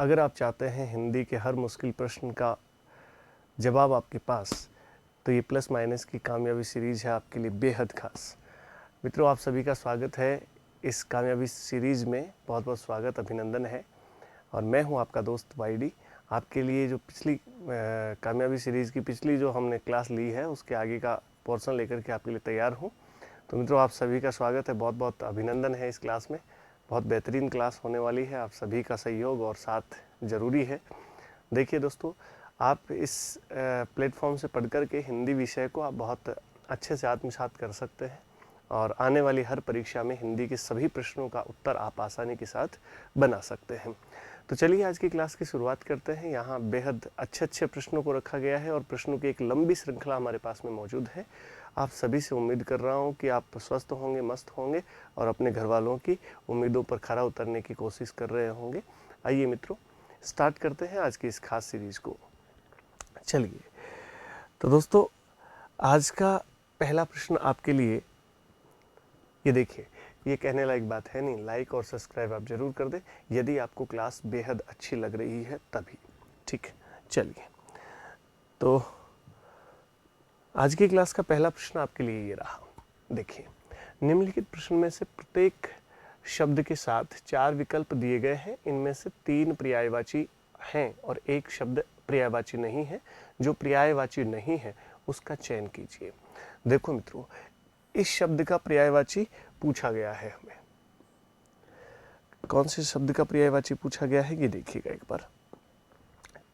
अगर आप चाहते हैं हिंदी के हर मुश्किल प्रश्न का जवाब आपके पास, तो ये प्लस माइनस की कामयाबी सीरीज़ है आपके लिए बेहद खास। मित्रों, आप सभी का स्वागत है इस कामयाबी सीरीज़ में। बहुत बहुत स्वागत, अभिनंदन है। और मैं हूं आपका दोस्त वाईडी। आपके लिए जो पिछली कामयाबी सीरीज़ की पिछली जो हमने क्लास ली है, उसके आगे का पोर्शन लेकर के आपके लिए तैयार हूं। तो मित्रों, आप सभी का स्वागत है, बहुत बहुत अभिनंदन है। इस क्लास में बहुत बेहतरीन क्लास होने वाली है। आप सभी का सहयोग और साथ ज़रूरी है। देखिए दोस्तों, आप इस प्लेटफॉर्म से पढ़ कर के हिंदी विषय को आप बहुत अच्छे से आत्मसात कर सकते हैं और आने वाली हर परीक्षा में हिंदी के सभी प्रश्नों का उत्तर आप आसानी के साथ बना सकते हैं। तो चलिए आज की क्लास की शुरुआत करते हैं। यहाँ बेहद अच्छे प्रश्नों को रखा गया है और प्रश्नों की एक लंबी श्रृंखला हमारे पास में मौजूद है। आप सभी से उम्मीद कर रहा हूँ कि आप स्वस्थ होंगे, मस्त होंगे और अपने घर वालों की उम्मीदों पर खरा उतरने की कोशिश कर रहे होंगे। आइए मित्रों, स्टार्ट करते हैं आज की इस खास सीरीज़ को। चलिए, तो दोस्तों आज का पहला प्रश्न आपके लिए, ये देखिए, ये कहने लायक बात है नहीं, लाइक और सब्सक्राइब आप जरूर कर दें यदि आपको क्लास बेहद अच्छी लग रही है तभी। ठीक है, चलिए, तो आज की क्लास का पहला प्रश्न आपके लिए ये रहा। देखिए, निम्नलिखित प्रश्न में से प्रत्येक शब्द के साथ 4 विकल्प दिए गए हैं। इनमें से 3 पर्यायवाची हैं और एक शब्द पर्यायवाची नहीं है। जो पर्यायवाची नहीं है उसका चयन कीजिए। देखो मित्रों, इस शब्द का पर्यायवाची पूछा गया है हमें। कौन से शब्द का पर्यायवाची पूछा गया है, ये देखिएगा एक बार।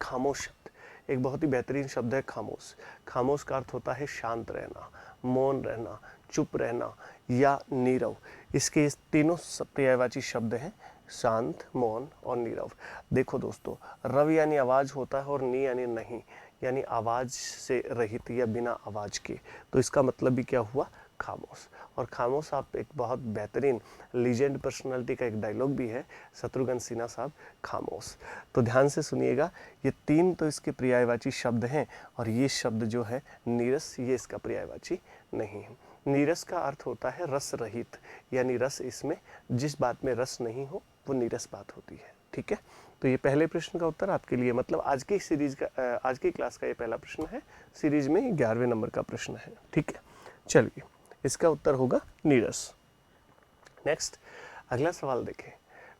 खामोश शब्द, एक बहुत ही बेहतरीन शब्द है खामोश। खामोश का अर्थ होता है शांत रहना, मौन रहना, चुप रहना या नीरव। इसके तीनों पर्यायवाची शब्द हैं, शांत, मौन और नीरव। देखो दोस्तों, रव यानी आवाज होता है और नी यानी नहीं, यानी आवाज से रहित या बिना आवाज के। तो इसका मतलब भी क्या हुआ, खामोश। और खामोश आप एक बहुत बेहतरीन लीजेंड पर्सनालिटी का एक डायलॉग भी है, शत्रुघ्न सिन्हा साहब, खामोश। तो ध्यान से सुनिएगा, ये 3 तो इसके पर्यायवाची शब्द हैं और ये शब्द जो है नीरस, ये इसका पर्यायवाची नहीं है। नीरस का अर्थ होता है रस रहित, यानी रस इसमें, जिस बात में रस नहीं हो वो नीरस बात होती है। ठीक है, तो ये पहले प्रश्न का उत्तर आपके लिए, मतलब आज की सीरीज का, आज की क्लास का ये पहला प्रश्न है। सीरीज में 11वें नंबर का प्रश्न है। ठीक है, चलिए, इसका उत्तर होगा नीरस। नेक्स्ट, अगला सवाल देखें,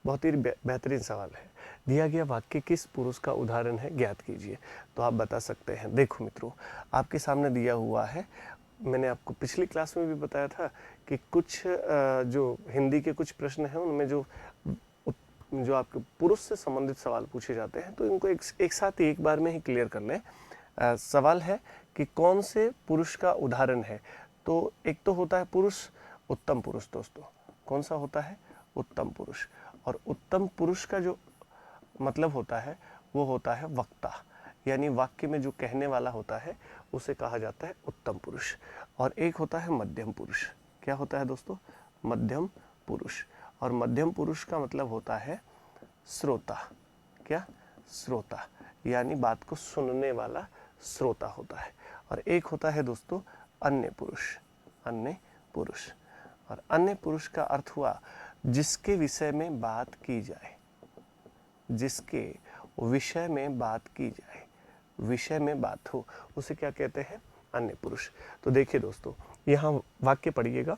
बहुत ही बेहतरीन सवाल है। दिया गया वाक्य किस पुरुष का उदाहरण है, ज्ञात कीजिए। तो आप बता सकते हैं। देखो मित्रों, आपके सामने दिया हुआ है, मैंने आपको पिछली क्लास में भी बताया था कि कुछ जो हिंदी के कुछ प्रश्न हैं उनमें जो आपके पुरुष से संबंधित सवाल पूछे जाते हैं, तो इनको एक साथ ही एक बार में ही क्लियर कर लें। सवाल है कि कौन से पुरुष का उदाहरण है। तो एक तो होता है पुरुष, उत्तम पुरुष। दोस्तों, कौन सा होता है, उत्तम पुरुष। और उत्तम पुरुष का जो मतलब होता है वो होता है वक्ता, यानी वाक्य में जो कहने वाला होता है उसे कहा जाता है उत्तम पुरुष। और एक होता है मध्यम पुरुष। क्या होता है दोस्तों, मध्यम पुरुष। और मध्यम पुरुष का मतलब होता है श्रोता। क्या, श्रोता, यानी बात को सुनने वाला श्रोता होता है। और एक होता है दोस्तों अन्य पुरुष। अन्य पुरुष, और अन्य पुरुष का अर्थ हुआ जिसके विषय में बात की जाए, जिसके विषय में बात की जाए, विषय में बात हो, उसे क्या कहते हैं, अन्य पुरुष। तो देखिए दोस्तों, यहाँ वाक्य पढ़िएगा,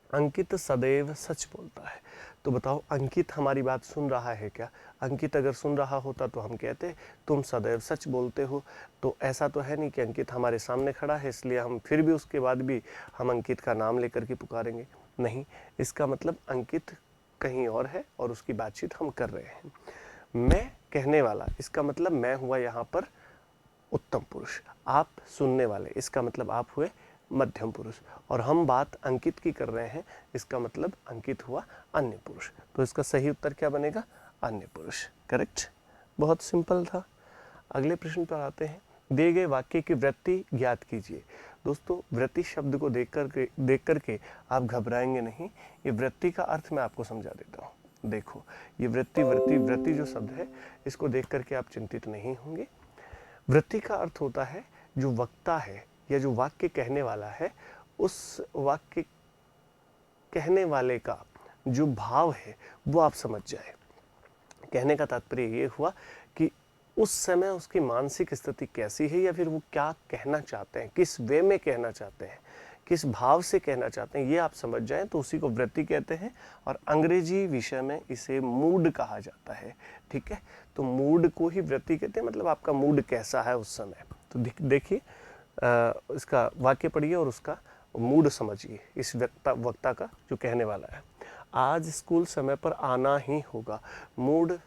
अंकित सदैव सच बोलता है। तो बताओ, अंकित हमारी बात सुन रहा है क्या? अंकित अगर सुन रहा होता तो हम कहते तुम सदैव सच बोलते हो। तो ऐसा तो है नहीं कि अंकित हमारे सामने खड़ा है इसलिए हम फिर भी उसके बाद भी हम अंकित का नाम लेकर के पुकारेंगे, नहीं। इसका मतलब अंकित कहीं और है और उसकी बातचीत हम कर रहे हैं। मैं कहने वाला, इसका मतलब मैं हुआ यहाँ पर उत्तम पुरुष। आप सुनने वाले, इसका मतलब आप हुए मध्यम पुरुष। और हम बात अंकित की कर रहे हैं, इसका मतलब अंकित हुआ अन्य पुरुष। तो इसका सही उत्तर क्या बनेगा, अन्य पुरुष। करेक्ट, बहुत सिंपल था। अगले प्रश्न पर आते हैं। दिए गए वाक्य की वृत्ति ज्ञात कीजिए। दोस्तों, वृत्ति शब्द को देख करके आप घबराएंगे नहीं। ये वृत्ति का अर्थ मैं आपको समझा देता हूँ। देखो, ये वृत्ति जो शब्द है, इसको देख करके आप चिंतित नहीं होंगे। वृत्ति का अर्थ होता है जो वक्ता है या जो वाक्य कहने वाला है, उस वाक्य कहने वाले का जो भाव है वो आप समझ जाए। कहने का तात्पर्य ये हुआ कि उस समय उसकी मानसिक स्थिति कैसी है, या फिर वो क्या कहना चाहते हैं, किस वे में कहना चाहते हैं, किस भाव से कहना चाहते हैं, ये आप समझ जाएं तो उसी को वृत्ति कहते हैं। और अंग्रेजी विषय में इसे मूड कहा जाता है। ठीक है, तो मूड को ही वृत्ति कहते हैं, मतलब आपका मूड कैसा है उस समय। तो देखिए इसका वाक्य पढ़िए और उसका मूड समझिए, इस वक्ता का जो कहने वाला है। आज स्कूल समय पर आना ही होगा। मूड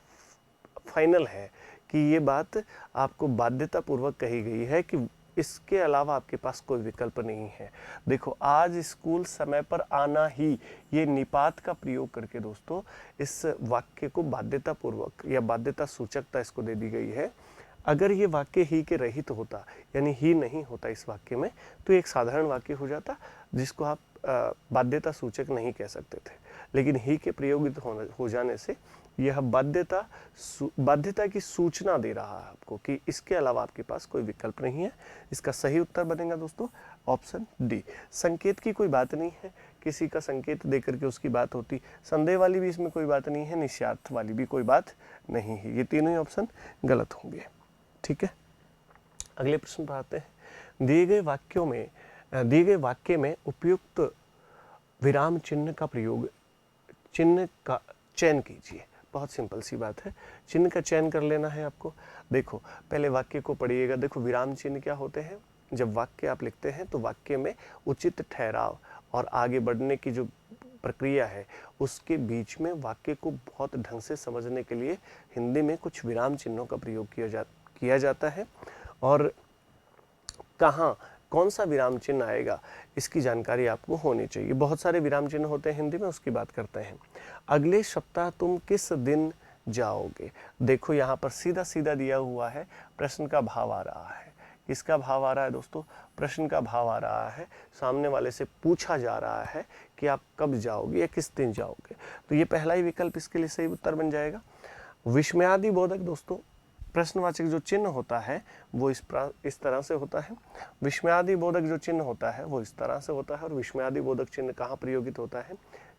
फाइनल है कि ये बात आपको बाध्यतापूर्वक कही गई है कि इसके अलावा आपके पास कोई विकल्प नहीं है। देखो, आज स्कूल समय पर आना ही, ये निपात का प्रयोग करके दोस्तों इस वाक्य को बाध्यतापूर्वक या बाध्यता सूचकता इसको दे दी गई है। अगर ये वाक्य ही के रहित होता, यानी ही नहीं होता इस वाक्य में, तो एक साधारण वाक्य हो जाता जिसको आप बाध्यता सूचक नहीं कह सकते थे। लेकिन ही के प्रयोगित हो जाने से यह बाध्यता की सूचना दे रहा है आपको कि इसके अलावा आपके पास कोई विकल्प नहीं है। इसका सही उत्तर बनेगा दोस्तों ऑप्शन डी। संकेत की कोई बात नहीं है, किसी का संकेत देकर के उसकी बात होती। संदेह वाली भी इसमें कोई बात नहीं है, निश्चार्थ वाली भी कोई बात नहीं है। ये तीनों ही ऑप्शन गलत होंगे। ठीक है, अगले प्रश्न पर आते हैं। दिए गए वाक्य में उपयुक्त विराम चिन्ह का प्रयोग, चिन्ह का चयन कीजिए। बहुत सिंपल सी बात है, चिन्ह का चयन कर लेना है आपको। देखो, पहले वाक्य को पढ़िएगा। देखो, विराम चिन्ह क्या होते हैं? जब वाक्य आप लिखते हैं तो वाक्य में उचित ठहराव और आगे बढ़ने की जो प्रक्रिया है उसके बीच में वाक्य को बहुत ढंग से समझने के लिए हिंदी में कुछ विराम चिन्हों का प्रयोग किया जाता है। और कहाँ कौन सा विराम चिन्ह आएगा इसकी जानकारी आपको होनी चाहिए। बहुत सारे विराम चिन्ह होते हैं हिंदी में, उसकी बात करते हैं। अगले सप्ताह तुम किस दिन जाओगे? देखो, यहाँ पर सीधा सीधा दिया हुआ है, प्रश्न का भाव आ रहा है। किसका भाव आ रहा है दोस्तों? प्रश्न का भाव आ रहा है। सामने वाले से पूछा जा रहा है कि आप कब जाओगे या किस दिन जाओगे। तो ये पहला ही विकल्प इसके लिए सही उत्तर बन जाएगा। विस्मयादि बोधक दोस्तों, प्रश्नवाचक जो चिन्ह होता है वो इस तरह से होता है। विस्मयादि बोधक जो चिन्ह होता है वो इस तरह से होता है। और विस्मयादि बोधक चिन्ह कहाँ प्रयोगित होता है?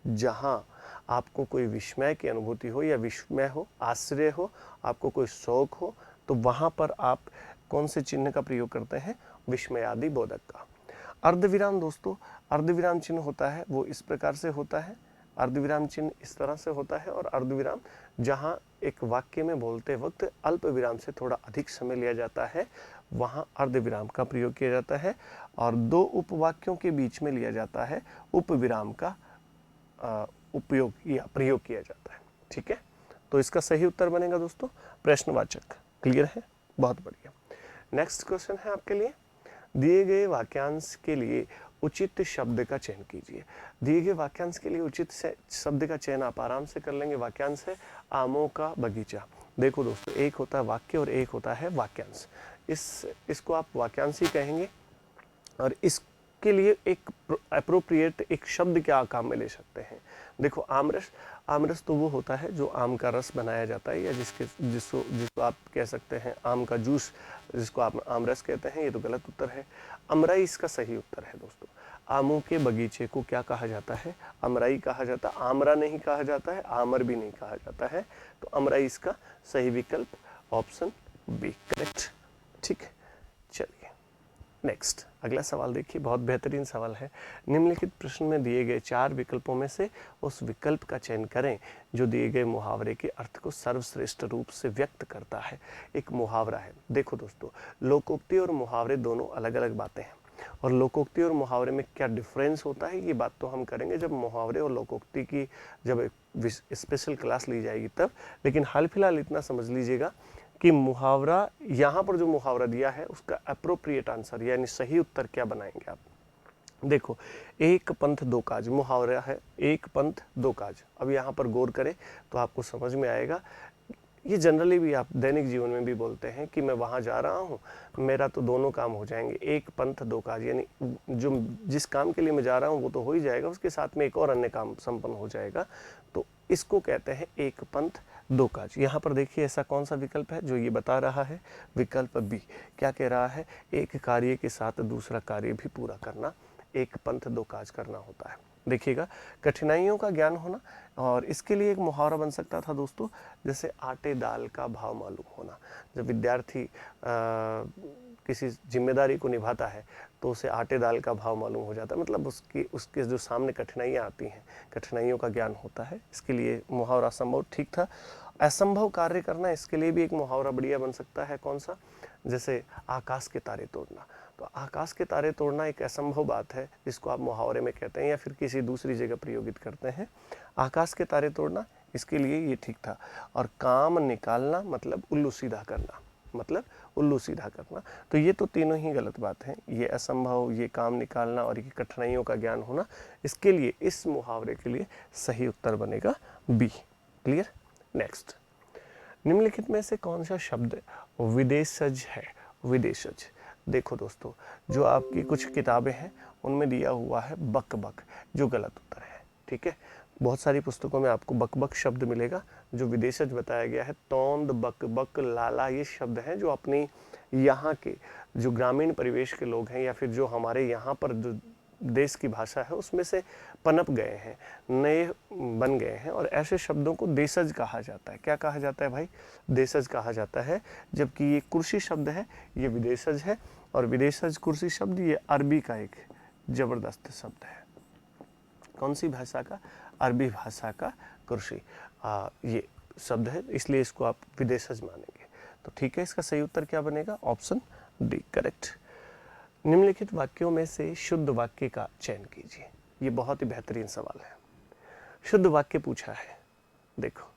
जहाँ आपको कोई विस्मय की अनुभूति हो या विस्मय हो, आश्चर्य हो, आपको कोई शौक हो, तो वहाँ पर आप कौन से चिन्ह का प्रयोग करते हैं? विस्मयादि बोधक का। अर्धविराम दोस्तों, अर्धविराम चिन्ह होता है वो इस प्रकार से होता है। अर्धविराम चिन्ह इस तरह से होता है। और अर्धविराम जहाँ एक वाक्य में बोलते वक्त अल्प विराम से थोड़ा अधिक समय लिया जाता है, वहाँ अर्धविराम का प्रयोग किया जाता है। और दो उपवाक्यों के बीच में लिया जाता है उपविराम का उपयोग या प्रयोग किया जाता है। ठीक है, तो इसका सही उत्तर बनेगा दोस्तों प्रश्नवाचक। क्लियर है? बहुत बढ़िया। नेक्स्ट क्वेश्चन है आपके लिए, दिए गए वाक्यांश के लिए उचित शब्द का चयन कीजिए। दिए गए वाक्यांश के लिए उचित शब्द का चयन आप आराम से कर लेंगे। वाक्यांश है आमों का बगीचा। देखो दोस्तों, एक होता है वाक्य और एक होता है वाक्यांश। इसको आप वाक्यांश ही कहेंगे। और इसके लिए एक एप्रोप्रिएट एक शब्द क्या काम में ले सकते हैं? देखो, आमरस, आमरस तो वो होता है जो आम का रस बनाया जाता है, या जिसको आप कह सकते हैं आम का जूस, जिसको आप आमरस कहते हैं। ये तो गलत उत्तर है। अमराई इसका सही उत्तर है दोस्तों। आमों के बगीचे को क्या कहा जाता है? अमराई कहा जाता है। आमरा नहीं कहा जाता है, आमर भी नहीं कहा जाता है। तो अमराई इसका सही विकल्प ऑप्शन बी करेक्ट। ठीक है, चलिए नेक्स्ट अगला सवाल देखिए, बहुत बेहतरीन सवाल है। निम्नलिखित प्रश्न में दिए गए 4 विकल्पों में से उस विकल्प का चयन करें जो दिए गए मुहावरे के अर्थ को सर्वश्रेष्ठ रूप से व्यक्त करता है। एक मुहावरा है। देखो दोस्तों, लोकोक्ति और मुहावरे दोनों अलग अलग बातें हैं। और लोकोक्ति और मुहावरे में क्या डिफरेंस होता है, ये बात तो हम करेंगे जब मुहावरे और लोकोक्ति की जब स्पेशल क्लास ली जाएगी तब। लेकिन हाल फिलहाल इतना समझ लीजिएगा कि मुहावरा, यहाँ पर जो मुहावरा दिया है उसका अप्रोप्रिएट आंसर यानी सही उत्तर क्या बनाएंगे आप? देखो, एक पंथ दो काज मुहावरा है। एक पंथ दो काज। अब यहाँ पर गौर करें तो आपको समझ में आएगा। ये जनरली भी आप दैनिक जीवन में भी बोलते हैं कि मैं वहाँ जा रहा हूँ, मेरा तो दोनों काम हो जाएंगे। एक पंथ दो काज, यानी जो जिस काम के लिए मैं जा रहा हूँ वो तो हो ही जाएगा, उसके साथ में एक और अन्य काम संपन्न हो जाएगा। तो इसको कहते हैं एक पंथ दो काज। यहाँ पर देखिए ऐसा कौन सा विकल्प है जो ये बता रहा है? विकल्प बी। क्या कह रहा है? एक कार्य के साथ दूसरा कार्य भी पूरा करना, एक पंथ दो काज करना होता है। देखिएगा, कठिनाइयों का ज्ञान होना, और इसके लिए एक मुहावरा बन सकता था दोस्तों, जैसे आटे दाल का भाव मालूम होना। जब विद्यार्थी किसी जिम्मेदारी को निभाता है तो उसे आटे दाल का भाव मालूम हो जाता है, मतलब उसके जो सामने कठिनाइयाँ आती हैं, कठिनाइयों का ज्ञान होता है। इसके लिए मुहावरा संभव ठीक था। असंभव कार्य करना, इसके लिए भी एक मुहावरा बढ़िया बन सकता है। कौन सा? जैसे आकाश के तारे तोड़ना। तो आकाश के तारे तोड़ना एक असंभव बात है, जिसको आप मुहावरे में कहते हैं या फिर किसी दूसरी जगह प्रयोगित करते हैं। आकाश के तारे तोड़ना, इसके लिए ये ठीक था। और काम निकालना मतलब उल्लू सीधा करना, मतलब उल्लू सीधा करना। तो ये तो तीनों ही गलत बात हैं, ये असंभव, ये काम निकालना और ये कठिनाइयों का ज्ञान होना। इसके लिए, इस मुहावरे के लिए सही उत्तर बनेगा बी। क्लियर? नेक्स्ट, निम्नलिखित में से कौन सा शब्द विदेशज है? विदेशज, देखो दोस्तों, जो आपकी कुछ किताबें हैं उनमें दिया हुआ है बक बक, जो गलत उत्तर है। ठीक है, बहुत सारी पुस्तकों में आपको बक बक शब्द मिलेगा, जो विदेशज बताया गया है। तोंद, बक बक, लाला, ये शब्द हैं जो अपनी यहाँ के जो ग्रामीण परिवेश के लोग हैं या फिर जो हमारे यहाँ पर जो देश की भाषा है उसमें से पनप गए हैं, नए बन गए हैं, और ऐसे शब्दों को देशज कहा जाता है। क्या कहा जाता है भाई? देशज कहा जाता है। जबकि ये कुर्सी शब्द है, ये विदेशज है, और विदेशज कुर्सी शब्द ये अरबी का एक जबरदस्त शब्द है। कौन सी भाषा का? अरबी भाषा का कुर्सी ये शब्द है, इसलिए इसको आप विदेशज मानेंगे। तो ठीक है, इसका सही उत्तर क्या बनेगा? Option D, correct. निम्नलिखित वाक्यों में से शुद्ध वाक्य का चयन कीजिए। ये बहुत ही बेहतरीन सवाल है। शुद्ध वाक्य पूछा है। देखो,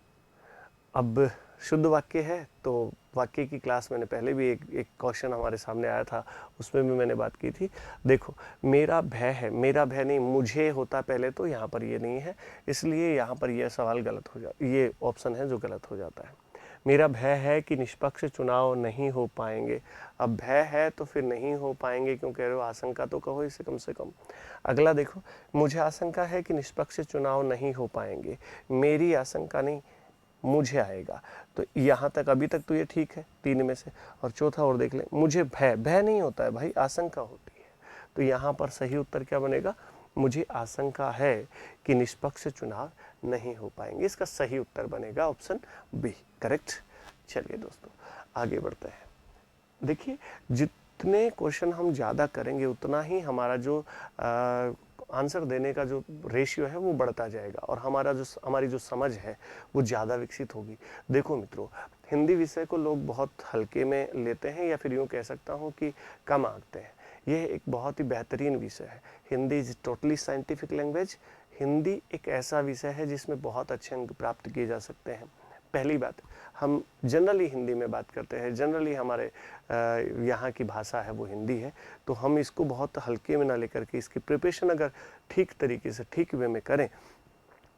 अब शुद्ध वाक्य है तो वाक्य की क्लास मैंने पहले भी एक क्वेश्चन हमारे सामने आया था, उसमें भी मैंने बात की थी। देखो, मेरा भय है, मेरा भय नहीं, मुझे होता पहले, तो यहाँ पर ये नहीं है, इसलिए यहाँ पर यह सवाल गलत हो जाता, ये ऑप्शन है जो गलत हो जाता है। मेरा भय है कि निष्पक्ष चुनाव नहीं हो पाएंगे। अब भय है तो फिर नहीं हो पाएंगे क्यों कह रहे हो? आशंका तो कहो इसे कम से कम। अगला देखो, मुझे आशंका है कि निष्पक्ष चुनाव नहीं हो पाएंगे। मेरी आशंका नहीं, मुझे आएगा। तो यहाँ तक, अभी तक तो ये ठीक है तीन में से। और चौथा और देख लें, मुझे भय, भय नहीं होता है भाई, आशंका होती है। तो यहाँ पर सही उत्तर क्या बनेगा? मुझे आशंका है कि निष्पक्ष चुनाव नहीं हो पाएंगे। इसका सही उत्तर बनेगा ऑप्शन बी, करेक्ट। चलिए दोस्तों, आगे बढ़ते हैं। देखिए, जितने क्वेश्चन हम ज़्यादा करेंगे उतना ही हमारा जो आंसर देने का जो रेशियो है वो बढ़ता जाएगा, और हमारी जो समझ है वो ज़्यादा विकसित होगी। देखो मित्रों, हिंदी विषय को लोग बहुत हल्के में लेते हैं, या फिर यूँ कह सकता हूँ कि कम आंकते हैं। यह एक बहुत ही बेहतरीन विषय है। Hindi is totally scientific language. Hindi एक ऐसा विषय है जिसमें बहुत अच्छे अंक प्राप्त किए जा सकते हैं। पहली बात, हम जनरली हिंदी में बात करते हैं, जनरली हमारे यहाँ की भाषा है वो हिंदी है, तो हम इसको बहुत हल्के में ना लेकर के इसकी प्रिपरेशन अगर ठीक तरीके से, ठीक वे में करें,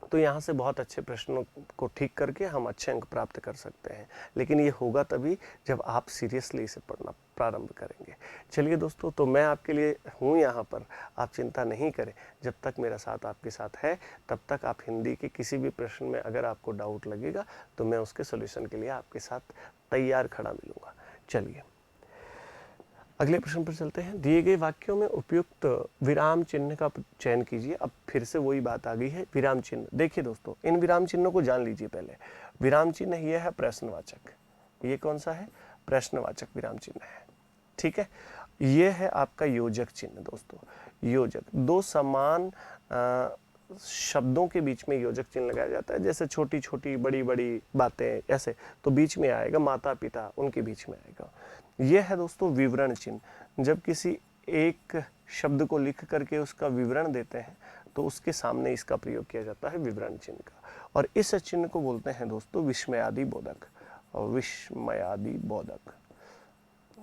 तो यहाँ से बहुत अच्छे प्रश्नों को ठीक करके हम अच्छे अंक प्राप्त कर सकते हैं। लेकिन ये होगा तभी जब आप सीरियसली इसे पढ़ना प्रारंभ करेंगे। चलिए दोस्तों, तो मैं आपके लिए हूँ यहाँ पर, आप चिंता नहीं करें। जब तक मेरा साथ आपके साथ है तब तक आप हिंदी के किसी भी प्रश्न में अगर आपको डाउट लगेगा तो मैं उसके सोल्यूशन के लिए आपके साथ तैयार खड़ा मिलूँगा। चलिए अगले प्रश्न पर चलते हैं। दिए गए वाक्यों में उपयुक्त विराम चिन्ह का चयन कीजिए। अब फिर से वही बात आ गई है, विराम चिन्ह। देखिए दोस्तों, इन विराम चिन्हों को जान लीजिए पहले। विराम चिन्ह यह है प्रश्नवाचक। ये कौन सा है? प्रश्नवाचक विराम चिन्ह है। ठीक है, ये है आपका योजक चिन्ह। दोस्तों, योजक, दो समान शब्दों के बीच में योजक चिन्ह लगाया जाता है, जैसे छोटी छोटी बड़ी बड़ी बातें, ऐसे तो बीच में आएगा माता पिता, उनके बीच में आएगा। यह है दोस्तों विवरण चिन्ह। जब किसी एक शब्द को लिख करके उसका विवरण देते हैं तो उसके सामने इसका प्रयोग किया जाता है, विवरण चिन्ह का। और इस चिन्ह को बोलते हैं दोस्तों विस्मयादि बोधक। और विस्मयादि बोधक,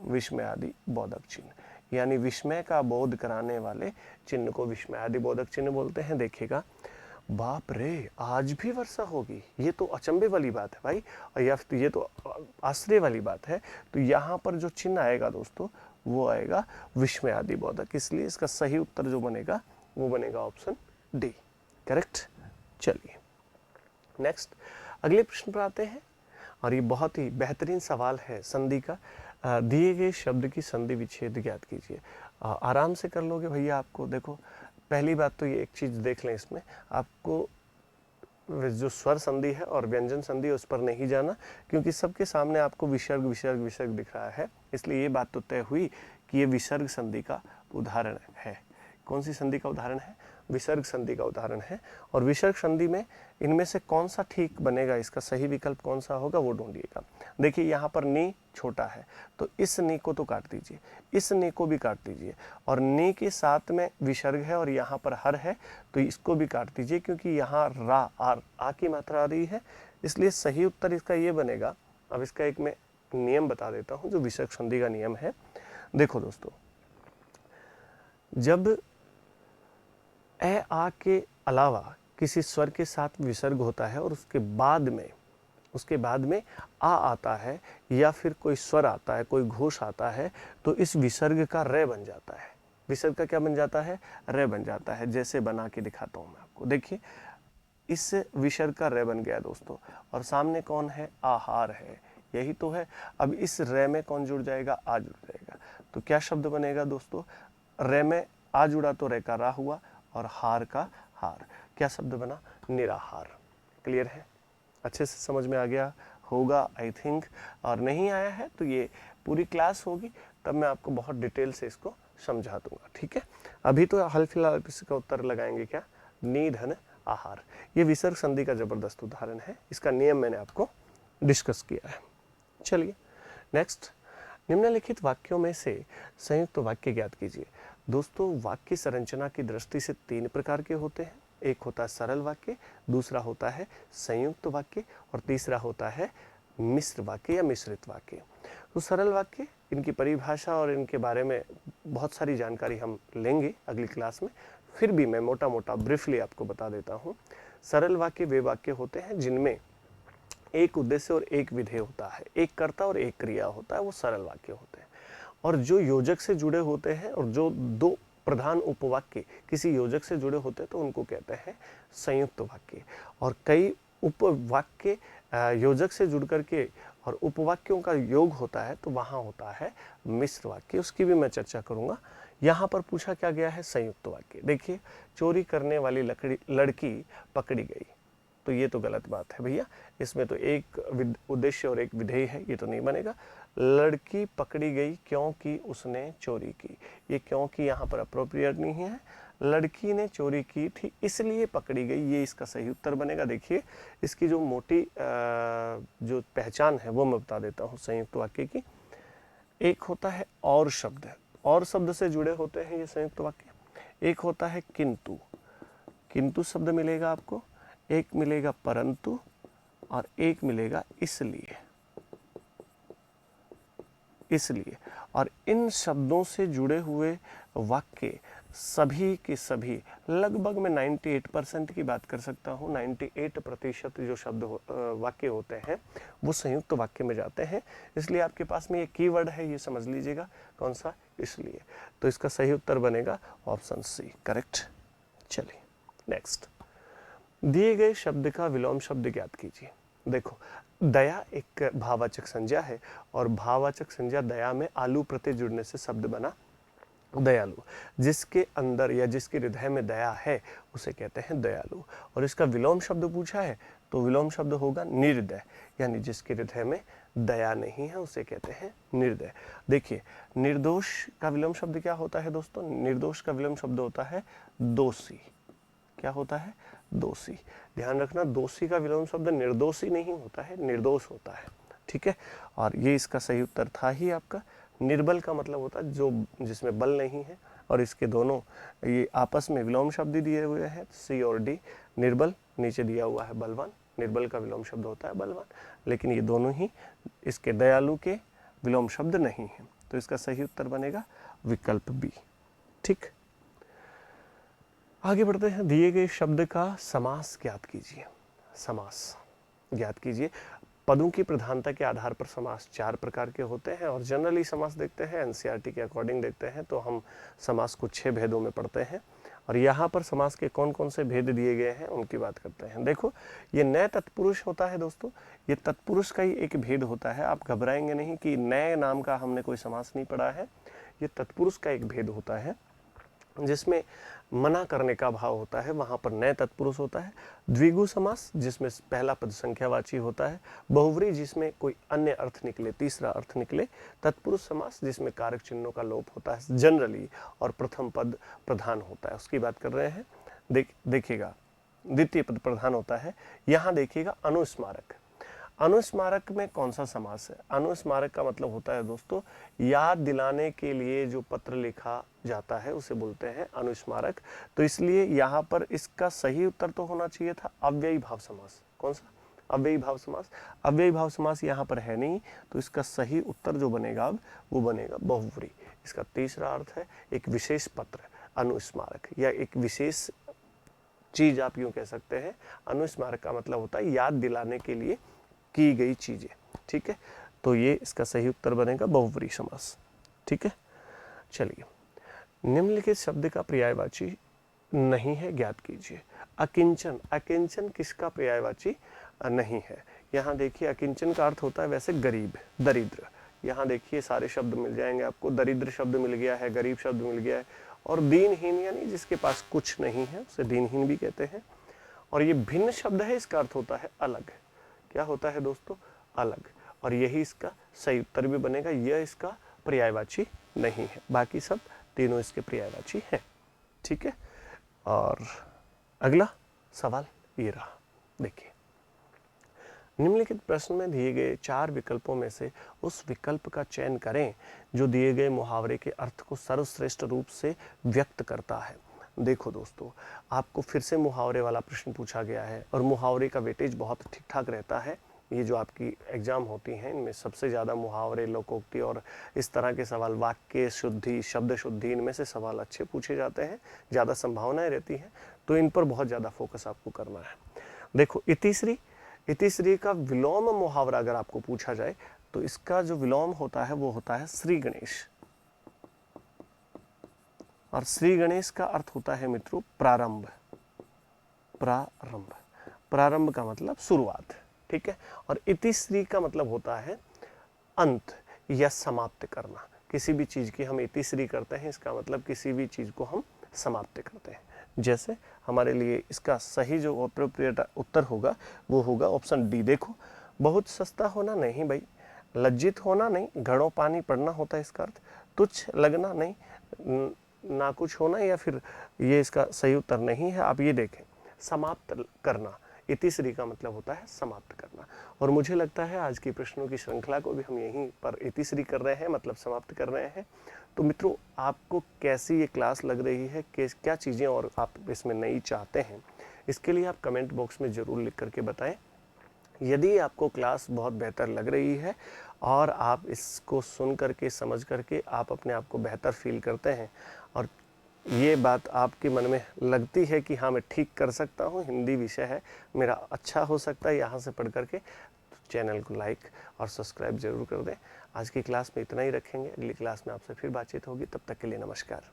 विस्मयादि बोधक चिन्ह, यानी विस्मय का बोध कराने वाले चिन्ह को विस्मयादि बोधक चिन्ह बोलते हैं। देखिएगा, बाप रे, आज भी वर्षा होगी, ये तो अचंभे वाली बात है भाई, और या ये तो आश्चर्य वाली बात है। तो यहाँ पर जो चिन्ह आएगा दोस्तों वो आएगा विस्मयादि बोधक। इसलिए इसका सही उत्तर जो बनेगा वो बनेगा ऑप्शन डी, करेक्ट। चलिए नेक्स्ट, अगले प्रश्न पर आते हैं, और ये बहुत ही बेहतरीन सवाल है संधि का। दिए गए शब्द की संधि विच्छेद ज्ञात कीजिए। आराम से कर लोगे भैया आपको। देखो, पहली बात तो ये एक चीज देख लें, इसमें आपको जो स्वर संधि है और व्यंजन संधि है उस पर नहीं जाना, क्योंकि सबके सामने आपको विसर्ग विसर्ग विसर्ग दिख रहा है, इसलिए ये बात तो तय हुई कि ये विसर्ग संधि का उदाहरण है। कौन सी संधि का उदाहरण है? विसर्ग संधि का उदाहरण है। और विसर्ग संधि में इनमें से कौन सा ठीक बनेगा, इसका सही विकल्प कौन सा होगा वो ढूंढिएगा। देखिए यहाँ पर नी छोटा है तो इस नी को तो काट दीजिए, इस नी को भी काट दीजिए, और नी के साथ में विसर्ग है और यहाँ पर हर है तो इसको भी काट दीजिए, क्योंकि यहाँ रा आर आ की मात्रा आ रही है, इसलिए सही उत्तर इसका ये बनेगा। अब इसका एक मैं नियम बता देता हूँ जो विसर्ग संधि का नियम है। देखो दोस्तों, जब ए आ के अलावा किसी स्वर के साथ विसर्ग होता है और उसके बाद में आ आता है या फिर कोई स्वर आता है, कोई घोष आता है, तो इस विसर्ग का रे बन जाता है। विसर्ग का क्या बन जाता है? रे बन जाता है। जैसे बना के दिखाता हूं मैं आपको, देखिए इस विसर्ग का रे बन गया दोस्तों, और सामने कौन है? आहार है, यही तो है। अब इस रे में कौन जुड़ जाएगा? आ जुड़ जाएगा, तो क्या शब्द बनेगा दोस्तों? रे में आ जुड़ा तो रे का रा हुआ और हार का हार, क्या शब्द बना? निराहार। क्लियर है? अच्छे से समझ में आ गया होगा आई थिंक, और नहीं आया है तो ये पूरी क्लास होगी तब मैं आपको बहुत डिटेल से इसको समझा दूंगा, ठीक है। अभी तो हाल फिलहाल इसका उत्तर लगाएंगे क्या? निधन आहार। ये विसर्ग संधि का जबरदस्त उदाहरण है, इसका नियम मैंने आपको डिस्कस किया है। चलिए नेक्स्ट, निम्नलिखित वाक्यों में से संयुक्त वाक्य ज्ञात कीजिए। दोस्तों, वाक्य संरचना की दृष्टि से 3 प्रकार के होते हैं। एक होता है सरल वाक्य, दूसरा होता है संयुक्त वाक्य, और तीसरा होता है मिश्र वाक्य या मिश्रित वाक्य। तो सरल वाक्य, इनकी परिभाषा और इनके बारे में बहुत सारी जानकारी हम लेंगे अगली क्लास में, फिर भी मैं मोटा मोटा ब्रीफली आपको बता देता हूँ। सरल वाक्य वे वाक्य होते हैं जिनमें एक उद्देश्य और एक विधेय होता है, एक कर्ता और एक क्रिया होता है, वो सरल वाक्य होते हैं। और जो योजक से जुड़े होते हैं और जो 2 प्रधान उपवाक्य किसी योजक से जुड़े होते हैं तो उनको कहते हैं संयुक्त वाक्य। और कई उपवाक्य योजक से जुड़ करके और उपवाक्यों का योग होता है तो वहाँ होता है मिश्र वाक्य, उसकी भी मैं चर्चा करूँगा। यहाँ पर पूछा क्या गया है? संयुक्त वाक्य। देखिए, चोरी करने वाली लड़की पकड़ी गई, तो ये तो गलत बात है भैया, इसमें तो एक उद्देश्य और एक विधेय है, ये तो नहीं बनेगा। लड़की पकड़ी गई क्योंकि उसने चोरी की, ये क्योंकि यहाँ पर अप्रोप्रिएट नहीं है। लड़की ने चोरी की थी इसलिए पकड़ी गई, ये इसका सही उत्तर बनेगा। देखिए, इसकी जो मोटी जो पहचान है वो मैं बता देता हूँ संयुक्त वाक्य की। एक होता है और शब्द, और शब्द से जुड़े होते हैं ये संयुक्त वाक्य। एक होता है किंतु, किंतु शब्द मिलेगा आपको, एक मिलेगा परंतु, और एक मिलेगा इसलिए, इसलिए। और इन शब्दों से जुड़े हुए वाक्य सभी के सभी, लगभग मैं 98% की बात कर सकता हूँ, 98% जो शब्द वाक्य होते हैं वो संयुक्त वाक्य में जाते हैं। इसलिए आपके पास में ये कीवर्ड है, ये समझ लीजिएगा कौन सा? इसलिए। तो इसका सही उत्तर बनेगा ऑप्शन सी, करेक्ट। चलिए नेक्स्ट, दिए गए शब्द का विलोम शब्द ज्ञात कीजिए। देखो, दया एक भाववाचक संज्ञा है और भाववाचक संज्ञा दया में आलू प्रत्यय जुड़ने से शब्द बना दयालु। जिसके अंदर या जिसके हृदय में दया है उसे कहते हैं दयालु। और इसका विलोम शब्द पूछा है तो विलोम शब्द होगा निर्दय, यानी जिसके हृदय में दया नहीं है उसे कहते हैं निर्दय। देखिए, निर्दोष का विलोम शब्द क्या होता है दोस्तों? निर्दोष का विलोम शब्द होता है दोषी। क्या होता है? दोषी। ध्यान रखना, दोषी का विलोम शब्द निर्दोषी नहीं होता है, निर्दोष होता है, ठीक है। और ये इसका सही उत्तर था ही आपका। निर्बल का मतलब होता है जो जिसमें बल नहीं है, और इसके दोनों ये आपस में विलोम शब्द दिए हुए हैं, सी और डी। निर्बल नीचे दिया हुआ है बलवान, निर्बल का विलोम शब्द होता है बलवान, लेकिन ये दोनों ही इसके दयालु के विलोम शब्द नहीं है। तो इसका सही उत्तर बनेगा विकल्प बी, ठीक। आगे बढ़ते हैं, दिए गए शब्द का समास ज्ञात कीजिए। समास ज्ञात कीजिए। पदों की प्रधानता के आधार पर समास 4 प्रकार के होते हैं, और जनरली समास देखते हैं एनसीईआरटी के अकॉर्डिंग देखते हैं तो हम समास को 6 भेदों में पढ़ते हैं। और यहाँ पर समास के कौन कौन से भेद दिए गए हैं उनकी बात करते हैं। देखो, ये नए तत्पुरुष होता है दोस्तों, ये तत्पुरुष का ही एक भेद होता है। आप घबराएंगे नहीं कि नए नाम का हमने कोई समास नहीं पढ़ा है, ये तत्पुरुष का एक भेद होता है। जिसमें मना करने का भाव होता है वहां पर नए तत्पुरुष होता है। द्विगु समास जिसमें पहला पद संख्यावाची होता है। बहुव्रीहि जिसमें कोई अन्य अर्थ निकले, तीसरा अर्थ निकले। तत्पुरुष समास जिसमें कारक चिन्हों का लोप होता है जनरली और प्रथम पद प्रधान होता है, उसकी बात कर रहे हैं। देखिएगा द्वितीय पद प्रधान होता है। यहां देखिएगा अनुस्मारक। अनुस्मारक में कौन सा समास है? अनुस्मारक का मतलब होता है दोस्तों याद दिलाने के लिए जो पत्र लिखा जाता है उसे बोलते हैं अनुस्मारक। तो इसलिए यहाँ पर इसका सही उत्तर तो होना चाहिए था अव्ययी भाव समास। कौन सा? अव्ययी भाव समास। अव्ययी भाव समास यहाँ पर है नहीं, तो इसका सही उत्तर जो बनेगा अब वो बनेगा बहुव्रीहि। इसका तीसरा अर्थ है एक विशेष पत्र अनुस्मारक, या एक विशेष चीज आप यूं कह सकते हैं। अनुस्मारक का मतलब होता है याद दिलाने के लिए की गई चीजें। ठीक है, तो ये इसका सही उत्तर बनेगा बहुव्रीहि समास। ठीक है, चलिए निम्नलिखित शब्द का पर्यायवाची नहीं है, ज्ञात कीजिए। अकिंचन। अकिंचन किसका पर्यायवाची नहीं है? यहाँ देखिए अकिंचन का अर्थ होता है वैसे गरीब, दरिद्र। यहाँ देखिए सारे शब्द मिल जाएंगे आपको। दरिद्र शब्द मिल गया है, गरीब शब्द मिल गया है, और दीनहीन यानी जिसके पास कुछ नहीं है उसे दीनहीन भी कहते हैं। और ये भिन्न शब्द है, इसका अर्थ होता है अलग। क्या होता है दोस्तों? अलग। और यही इसका सही उत्तर भी बनेगा। यह इसका पर्यायवाची नहीं है, बाकी सब तीनों इसके पर्यायवाची हैं। ठीक है, और अगला सवाल ये रहा। देखिए निम्नलिखित प्रश्न में दिए गए 4 विकल्पों में से उस विकल्प का चयन करें जो दिए गए मुहावरे के अर्थ को सर्वश्रेष्ठ रूप से व्यक्त करता है। देखो दोस्तों, आपको फिर से मुहावरे वाला प्रश्न पूछा गया है, और मुहावरे का वेटेज बहुत ठीक ठाक रहता है। ये जो आपकी एग्जाम होती हैं इनमें सबसे ज़्यादा मुहावरे, लोकोक्ति और इस तरह के सवाल, वाक्य शुद्धि, शब्द शुद्धि, इनमें से सवाल अच्छे पूछे जाते हैं, ज़्यादा संभावनाएं रहती हैं, तो इन पर बहुत ज़्यादा फोकस आपको करना है। देखो इतिश्री, इतिश्री का विलोम मुहावरा अगर आपको पूछा जाए तो इसका जो विलोम होता है वो होता है श्री गणेश, और श्री गणेश का अर्थ होता है मित्रों प्रारंभ। प्रारंभ, प्रारंभ का मतलब शुरुआत। ठीक है, और इतिश्री का मतलब होता है अंत या समाप्त करना। किसी भी चीज की हम इतिश्री करते हैं, इसका मतलब किसी भी चीज को हम समाप्त करते हैं। जैसे हमारे लिए इसका सही जो अप्रोप्रिएट उत्तर होगा वो होगा ऑप्शन डी। देखो, बहुत सस्ता होना नहीं भाई, लज्जित होना नहीं, घड़ों पानी पड़ना होता है इसका अर्थ। तुच्छ लगना नहीं, ना कुछ होना, या फिर ये इसका सही उत्तर नहीं है। आप ये देखें, समाप्त करना, इतिश्री का मतलब होता है समाप्त करना। और मुझे लगता है आज की प्रश्नों की श्रृंखला को भी हम यहीं पर इतिश्री कर रहे हैं, मतलब समाप्त कर रहे हैं। तो मित्रों, आपको कैसी ये क्लास लग रही है, क्या चीज़ें और आप इसमें नई चाहते हैं, इसके लिए आप कमेंट बॉक्स में ज़रूर लिख करके बताएं। यदि आपको क्लास बहुत बेहतर लग रही है और आप इसको सुन करके, समझ करके आप अपने आप को बेहतर फील करते हैं, और ये बात आपके मन में लगती है कि हाँ मैं ठीक कर सकता हूँ, हिंदी विषय है मेरा अच्छा हो सकता है यहाँ से पढ़ करके, तो चैनल को लाइक और सब्सक्राइब जरूर कर दें। आज की क्लास में इतना ही रखेंगे, अगली क्लास में आपसे फिर बातचीत होगी। तब तक के लिए नमस्कार।